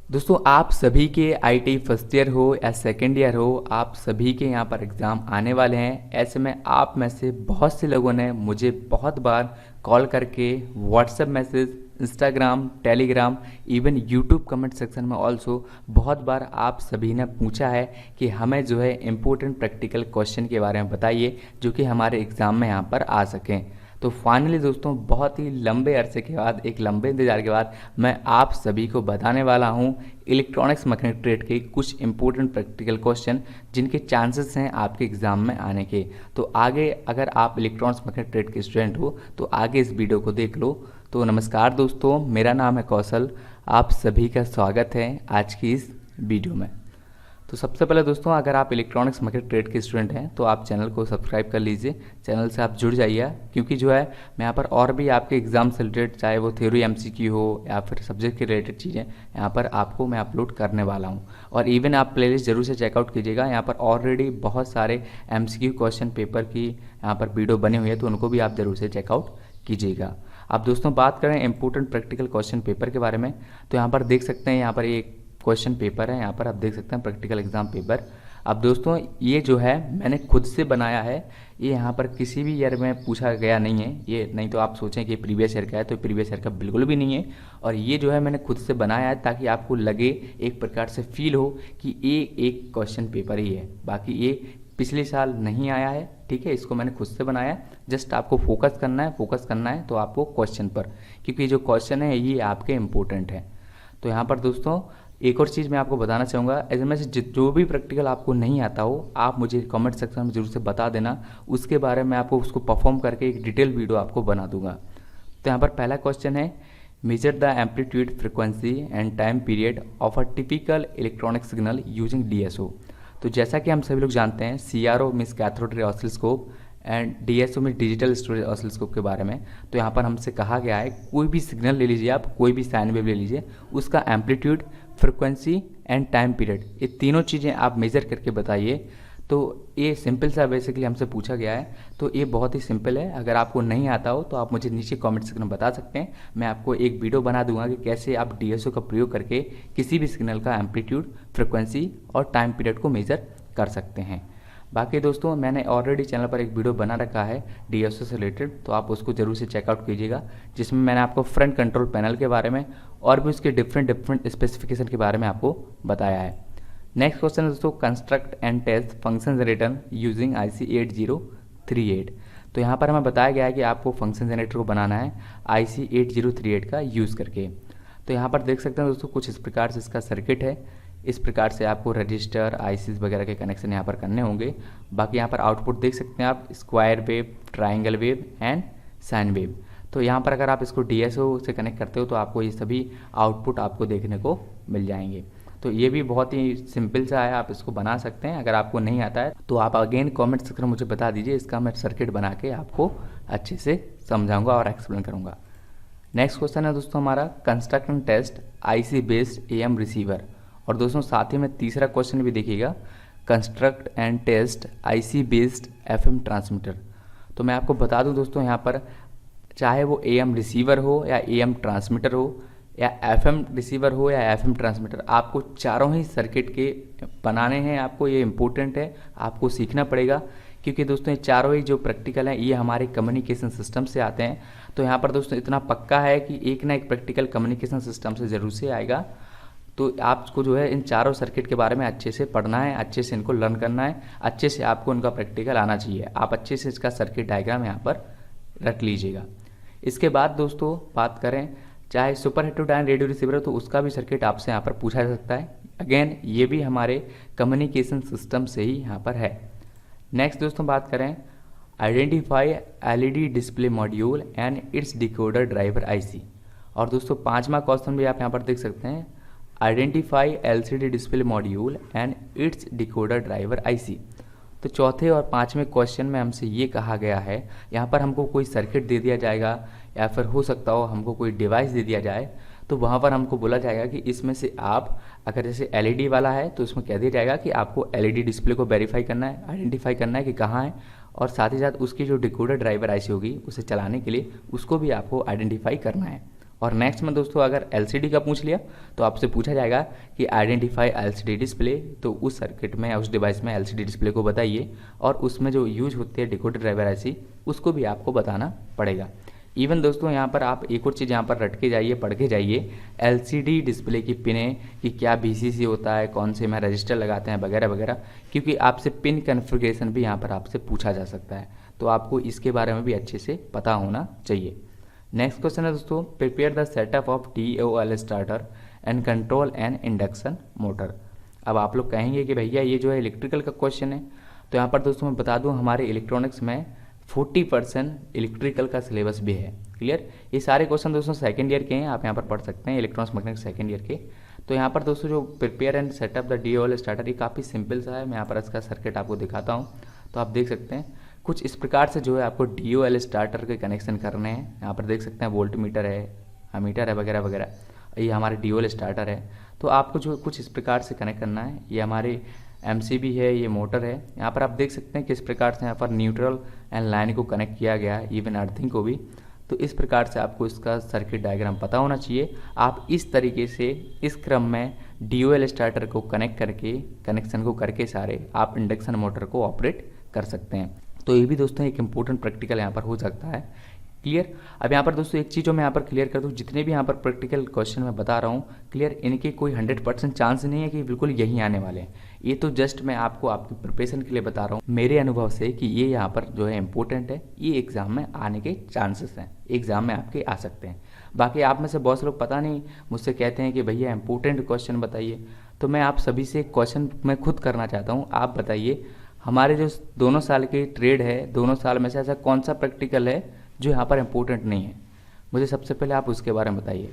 दोस्तों आप सभी के आईटी फर्स्ट ईयर हो या सेकेंड ईयर हो, आप सभी के यहाँ पर एग्ज़ाम आने वाले हैं। ऐसे में आप में से बहुत से लोगों ने मुझे बहुत बार कॉल करके, WhatsApp message, Instagram, Telegram, even YouTube comment section में ऑल्सो बहुत बार आप सभी ने पूछा है कि हमें जो है इम्पोर्टेंट प्रैक्टिकल क्वेश्चन के बारे में बताइए जो कि हमारे एग्ज़ाम में यहाँ पर आ सकें। तो फाइनली दोस्तों बहुत ही लंबे अरसे के बाद, एक लंबे इंतजार के बाद मैं आप सभी को बताने वाला हूं इलेक्ट्रॉनिक्स मैकेनिक ट्रेड के कुछ इंपॉर्टेंट प्रैक्टिकल क्वेश्चन जिनके चांसेस हैं आपके एग्जाम में आने के। तो आगे अगर आप इलेक्ट्रॉनिक्स मैकेनिक ट्रेड के स्टूडेंट हो तो आगे इस वीडियो को देख लो। तो नमस्कार दोस्तों, मेरा नाम है कौशल, आप सभी का स्वागत है आज की इस वीडियो में। तो सबसे पहले दोस्तों, अगर आप इलेक्ट्रॉनिक्स मैकेनिक ट्रेड के स्टूडेंट हैं तो आप चैनल को सब्सक्राइब कर लीजिए, चैनल से आप जुड़ जाइए, क्योंकि जो है मैं यहाँ पर और भी आपके एग्जाम से रिलेटेड, चाहे वो थ्योरी एमसीक्यू हो या फिर सब्जेक्ट के रिलेटेड चीज़ें यहाँ पर आपको मैं अपलोड करने वाला हूँ। और इवन आप प्लेलिस्ट जरूर से चेकआउट कीजिएगा, यहाँ पर ऑलरेडी बहुत सारे एमसीक्यू क्वेश्चन पेपर की यहाँ पर वीडियो बनी हुई है, तो उनको भी आप जरूर से चेकआउट कीजिएगा। अब दोस्तों बात करें इंपॉर्टेंट प्रैक्टिकल क्वेश्चन पेपर के बारे में, तो यहाँ पर देख सकते हैं, यहाँ पर एक क्वेश्चन पेपर है, यहाँ पर आप देख सकते हैं प्रैक्टिकल एग्जाम पेपर। अब दोस्तों ये जो है मैंने खुद से बनाया है, ये यहाँ पर किसी भी ईयर में पूछा गया नहीं है, ये नहीं तो आप सोचें कि प्रीवियस ईयर का है, तो प्रीवियस ईयर का बिल्कुल भी नहीं है। और ये जो है मैंने खुद से बनाया है ताकि आपको लगे, एक प्रकार से फील हो कि ये एक क्वेश्चन पेपर ही है, बाकी ये पिछले साल नहीं आया है। ठीक है, इसको मैंने खुद से बनाया है, जस्ट आपको फोकस करना है तो आपको क्वेश्चन पर, क्योंकि जो क्वेश्चन है ये आपके इम्पोर्टेंट है। तो यहाँ पर दोस्तों एक और चीज़ मैं आपको बताना चाहूँगा, ऐसे में से जो भी प्रैक्टिकल आपको नहीं आता हो आप मुझे कमेंट सेक्शन में जरूर से बता देना, उसके बारे में आपको उसको परफॉर्म करके एक डिटेल वीडियो आपको बना दूंगा। तो यहाँ पर पहला क्वेश्चन है, measure the amplitude, frequency and time period of a typical electronic signal using DSO. तो जैसा कि हम सभी लोग जानते हैं, CRO means cathode ray oscilloscope and DSO में डिजिटल स्टोरेज ऑसिलोस्कोप के बारे में। तो यहाँ पर हमसे कहा गया है कोई भी सिग्नल ले लीजिए, आप कोई भी साइन वेव ले लीजिए, उसका amplitude, frequency and time period, ये तीनों चीज़ें आप मेजर करके बताइए। तो ये सिंपल सा बेसिकली हमसे पूछा गया है, तो ये बहुत ही सिंपल है। अगर आपको नहीं आता हो तो आप मुझे नीचे कमेंट सेक्शन में बता सकते हैं, मैं आपको एक वीडियो बना दूंगा कि कैसे आप डीएसओ का प्रयोग करके किसी भी सिग्नल का एम्पलीट्यूड, फ्रिक्वेंसी और टाइम पीरियड को मेजर कर सकते हैं। बाकी दोस्तों मैंने ऑलरेडी चैनल पर एक वीडियो बना रखा है डीएसओ से रिलेटेड, तो आप उसको जरूर से चेकआउट कीजिएगा, जिसमें मैंने आपको फ्रंट कंट्रोल पैनल के बारे में और भी उसके डिफरेंट स्पेसिफिकेशन के बारे में आपको बताया है। नेक्स्ट क्वेश्चन है दोस्तों, construct and test function generator using IC 8038। तो यहाँ पर हमें बताया गया है कि आपको फंक्शन जनरेटर को बनाना है IC 8038 का यूज़ करके। तो यहाँ पर देख सकते हैं दोस्तों कुछ इस प्रकार से इसका सर्किट है, इस प्रकार से आपको रजिस्टर, आईसीज वगैरह के कनेक्शन यहाँ पर करने होंगे। बाकी यहाँ पर आउटपुट देख सकते हैं आप, square wave, triangle wave and sine wave. तो यहाँ पर अगर आप इसको डीएसओ से कनेक्ट करते हो तो आपको ये सभी आउटपुट आपको देखने को मिल जाएंगे। तो ये भी बहुत ही सिंपल सा है, आप इसको बना सकते हैं। अगर आपको नहीं आता है तो आप अगेन कमेंट सेक्शन में मुझे बता दीजिए, इसका मैं सर्किट बना के आपको अच्छे से समझाऊंगा और एक्सप्लेन करूँगा। नेक्स्ट क्वेश्चन है दोस्तों हमारा, construct and test IC based AM receiver. और दोस्तों साथ ही में तीसरा क्वेश्चन भी देखिएगा, construct and test IC based FM transmitter. तो मैं आपको बता दूं दोस्तों, यहाँ पर चाहे वो AM रिसीवर हो या AM ट्रांसमीटर हो या FM रिसीवर हो या FM ट्रांसमीटर, आपको चारों ही सर्किट के बनाने हैं। आपको ये इम्पोर्टेंट है, आपको सीखना पड़ेगा, क्योंकि दोस्तों ये चारों ही जो प्रैक्टिकल हैं ये हमारे कम्युनिकेशन सिस्टम से आते हैं। तो यहाँ पर दोस्तों इतना पक्का है कि एक ना एक प्रैक्टिकल कम्युनिकेशन सिस्टम से ज़रूर से आएगा। तो आपको जो है इन चारों सर्किट के बारे में अच्छे से पढ़ना है, अच्छे से इनको लर्न करना है, अच्छे से आपको उनका प्रैक्टिकल आना चाहिए। आप अच्छे से इसका सर्किट डायग्राम यहाँ पर रख लीजिएगा। इसके बाद दोस्तों बात करें, चाहे सुपर हेटेरोडाइन रेडियो रिसीवर हो तो उसका भी सर्किट आपसे यहाँ पर पूछा जा सकता है। अगेन ये भी हमारे कम्युनिकेशन सिस्टम से ही यहाँ पर है। नेक्स्ट दोस्तों बात करें, identify LED display module and it's decoder driver IC। और दोस्तों पांचवा क्वेश्चन भी आप यहाँ पर देख सकते हैं, identify LCD display module and it's decoder driver IC। तो चौथे और पांचवें क्वेश्चन में हमसे ये कहा गया है, यहाँ पर हमको कोई सर्किट दे दिया जाएगा या फिर हो सकता हो हमको कोई डिवाइस दे दिया जाए, तो वहाँ पर हमको बोला जाएगा कि इसमें से आप, अगर जैसे LED वाला है तो उसमें कह दिया जाएगा कि आपको LED डिस्प्ले को वेरीफाई करना है, आइडेंटिफाई करना है कि कहाँ है, और साथ ही साथ उसकी जो डिकोडर ड्राइवर IC होगी उसे चलाने के लिए उसको भी आपको आइडेंटिफाई करना है। और नेक्स्ट में दोस्तों अगर एलसीडी का पूछ लिया तो आपसे पूछा जाएगा कि आइडेंटिफाई एलसीडी डिस्प्ले, तो उस सर्किट में उस डिवाइस में एलसीडी डिस्प्ले को बताइए और उसमें जो यूज होती है डिकोडर ड्राइवर ऐसी उसको भी आपको बताना पड़ेगा। इवन दोस्तों यहाँ पर आप एक और चीज़ यहाँ पर रट के जाइए, पढ़ के जाइए, एलसीडी डिस्प्ले की पिनें कि क्या वीसीसी होता है, कौन से में रजिस्टर लगाते हैं वगैरह वगैरह, क्योंकि आपसे पिन कॉन्फ़िगरेशन भी यहाँ पर आपसे पूछा जा सकता है, तो आपको इसके बारे में भी अच्छे से पता होना चाहिए। नेक्स्ट क्वेश्चन है दोस्तों, prepare the setup of DOL starter and control and induction motor. अब आप लोग कहेंगे कि भैया ये जो है इलेक्ट्रिकल का क्वेश्चन है, तो यहाँ पर दोस्तों मैं बता दूँ हमारे इलेक्ट्रॉनिक्स में 40% इलेक्ट्रिकल का सिलेबस भी है। क्लियर, ये सारे क्वेश्चन दोस्तों सेकंड ईयर के हैं, आप यहाँ पर पढ़ सकते हैं, इलेक्ट्रॉनिक्स मैकेनिक्स सेकंड ईयर के। तो यहाँ पर दोस्तों जो prepare and setup the DOL starter, ये काफ़ी सिंपल सा है। मैं यहाँ पर इसका सर्किट आपको दिखाता हूँ, तो आप देख सकते हैं कुछ इस प्रकार से जो है आपको DOL स्टार्टर के कनेक्शन करने हैं। यहाँ पर देख सकते हैं वोल्ट मीटर है, अमीटर है वगैरह वगैरह, ये हमारे DOL स्टार्टर है। तो आपको जो कुछ इस प्रकार से कनेक्ट करना है, ये हमारे MCB है, ये मोटर है। यहाँ पर आप देख सकते हैं किस प्रकार से यहाँ पर न्यूट्रल एंड लाइन को कनेक्ट किया गया है, इवन अर्थिंग को भी। तो इस प्रकार से आपको इसका सर्किट डायग्राम पता होना चाहिए। आप इस तरीके से इस क्रम में DOL स्टार्टर को कनेक्ट करके, कनेक्शन को करके सारे आप इंडक्शन मोटर को ऑपरेट कर सकते हैं। तो ये भी दोस्तों एक इम्पोर्टेंट प्रैक्टिकल यहाँ पर हो सकता है। क्लियर, अब यहाँ पर दोस्तों एक चीज़ जो मैं यहाँ पर क्लियर कर दूँ, जितने भी यहाँ पर प्रैक्टिकल क्वेश्चन मैं बता रहा हूँ, क्लियर, इनके कोई 100% चांस नहीं है कि बिल्कुल यही आने वाले हैं। ये तो जस्ट मैं आपको आपकी प्रिपरेशन के लिए बता रहा हूँ मेरे अनुभव से कि ये यहाँ पर जो है इंपॉर्टेंट है, ये एग्जाम में आने के चांसेस हैं, एग्जाम में आपके आ सकते हैं। बाकी आप में से बहुत से लोग पता नहीं मुझसे कहते हैं कि भैया इंपॉर्टेंट क्वेश्चन बताइए, तो मैं आप सभी से क्वेश्चन मैं खुद करना चाहता हूँ। आप बताइए हमारे जो दोनों साल की ट्रेड है, दोनों साल में से ऐसा कौन सा प्रैक्टिकल है जो यहाँ पर इम्पोर्टेंट नहीं है, मुझे सबसे पहले आप उसके बारे में बताइए।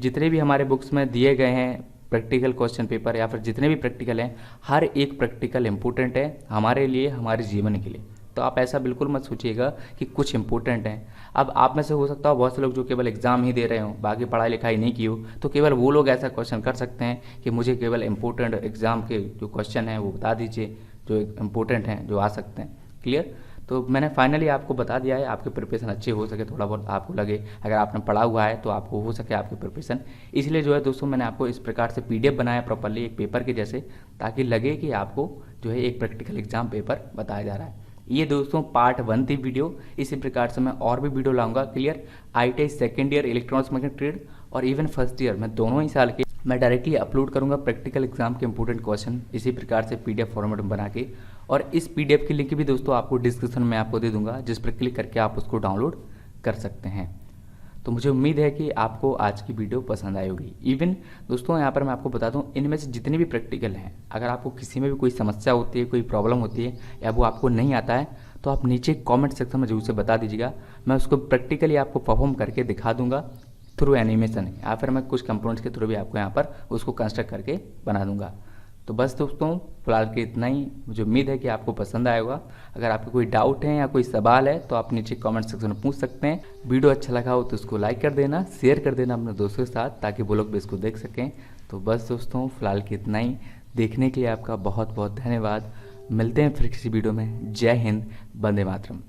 जितने भी हमारे बुक्स में दिए गए हैं प्रैक्टिकल क्वेश्चन पेपर या फिर जितने भी प्रैक्टिकल हैं, हर एक प्रैक्टिकल इम्पोर्टेंट है हमारे लिए, हमारे जीवन के लिए। तो आप ऐसा बिल्कुल मत सोचिएगा कि कुछ इंपॉर्टेंट है। अब आप में से हो सकता हो बहुत से लोग जो केवल एग्जाम ही दे रहे हो, बाकी पढ़ाई लिखाई नहीं की हो, तो केवल वो लोग ऐसा क्वेश्चन कर सकते हैं कि मुझे केवल इंपॉर्टेंट एग्जाम के जो क्वेश्चन हैं वो बता दीजिए, जो इम्पोर्टेंट हैं, जो आ सकते हैं। क्लियर, तो मैंने फाइनली आपको बता दिया है, आपके प्रिपरेशन अच्छे हो सके, थोड़ा बहुत आपको लगे, अगर आपने पढ़ा हुआ है तो आपको हो सके आपकी प्रिपरेशन। इसलिए जो है दोस्तों मैंने आपको इस प्रकार से PDF बनाया प्रॉपरली एक पेपर के जैसे, ताकि लगे कि आपको जो है एक प्रैक्टिकल एग्जाम पेपर बताया जा रहा है। ये दोस्तों पार्ट 1 थी वीडियो। इसी प्रकार से मैं और भी वीडियो लाऊंगा। Clear, ITI second year electronics mechanical trade और इवन फर्स्ट ईयर में दोनों ही साल के मैं डायरेक्टली अपलोड करूंगा प्रैक्टिकल एग्जाम के इंपॉर्टेंट क्वेश्चन, इसी प्रकार से PDF फॉर्मेट में बना के। और इस PDF की लिंक भी दोस्तों आपको डिस्क्रिप्शन में आपको दे दूंगा, जिस पर क्लिक करके आप उसको डाउनलोड कर सकते हैं। तो मुझे उम्मीद है कि आपको आज की वीडियो पसंद आई होगी। इवन दोस्तों यहाँ पर मैं आपको बता दूँ, इनमें से जितने भी प्रैक्टिकल हैं, अगर आपको किसी में भी कोई समस्या होती है, कोई प्रॉब्लम होती है या वो आपको नहीं आता है, तो आप नीचे कमेंट सेक्शन में जरूर से बता दीजिएगा। मैं उसको प्रैक्टिकली आपको परफॉर्म करके दिखा दूंगा थ्रू एनिमेशन, या फिर मैं कुछ कंपोनेंट्स के थ्रू भी आपको यहाँ पर उसको कंस्ट्रक्ट करके बना दूंगा। तो बस दोस्तों फिलहाल के इतना ही। मुझे उम्मीद है कि आपको पसंद आएगा। अगर आपको कोई डाउट है या कोई सवाल है तो आप नीचे कमेंट सेक्शन में पूछ सकते हैं। वीडियो अच्छा लगा हो तो उसको लाइक कर देना, शेयर कर देना अपने दोस्तों के साथ, ताकि वो लोग भी इसको देख सकें। तो बस दोस्तों फिलहाल के इतना ही। देखने के लिए आपका बहुत बहुत धन्यवाद। मिलते हैं फिर किसी वीडियो में। जय हिंद, वंदे मातरम।